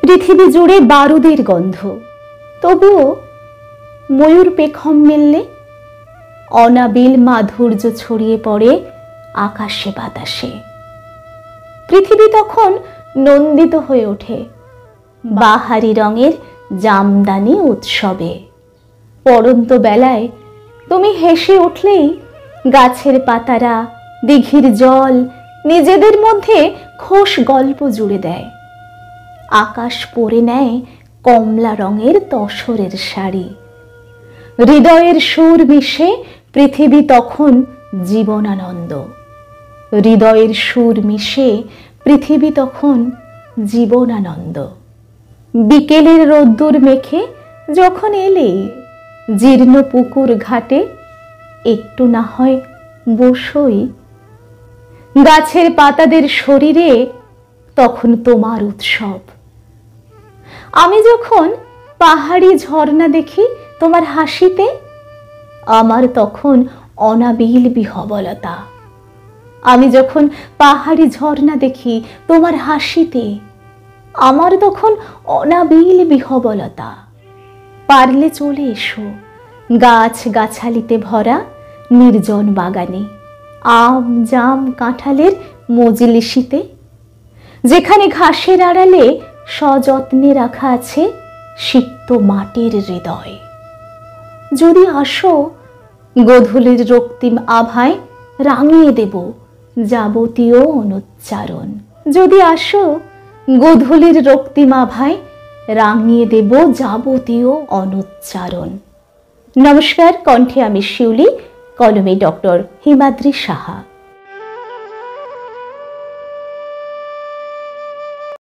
পৃথিবী জুড়ে বারুদের গন্ধ, তবুও ময়ূর পেখম মেললে অনাবিল মাধুর্য ছড়িয়ে পড়ে আকাশে বাতাসে। পৃথিবী তখন নন্দিত হয়ে ওঠে বাহারি রঙের জামদানি উৎসবে। পড়ন্ত বেলায় তুমি হেসে উঠলেই গাছের পাতারা, দিঘির জল নিজেদের মধ্যে খোশ গল্প জুড়ে দেয়। আকাশ পরে নেয় কমলা রঙের তসরের শাড়ি। হৃদয়ের সুর মিশে পৃথিবী তখন জীবনানন্দ। হৃদয়ের সুর মিশে পৃথিবী তখন জীবনানন্দ। বিকেলের রোদ্দুর মেখে যখন এলে জীর্ণ পুকুর ঘাটে, একটু না হয় বসই। গাছের পাতাদের শরীরে তখন তোমার উৎসব। আমি যখন পাহাড়ি ঝর্ণা দেখি তোমার হাসিতে, আমার তখন অনাবিল বিহবলতা। আমি যখন পাহাড়ি ঝর্ণা দেখি তোমার হাসিতে, আমার তখন অনাবিল বিহবলতা। পারলে চলে এসো গাছ গাছালিতে ভরা নির্জন বাগানে, আম জাম কাঁঠালের মজলিসিতে, যেখানে ঘাসের আড়ালে সযত্নে রাখা আছে সিক্ত মাটির হৃদয়। যদি আসো গোধূলির রক্তিম আভায় রাঙিয়ে দেব যাবতীয় অনুচ্চারণ। যদি আসো গোধূলির রক্তিম আভায় রাঙিয়ে দেব যাবতীয় অনুচ্চারণ। নমস্কার, কণ্ঠে আমি শিউলি, কলমে ডক্টর হিমাদ্রি সাহা।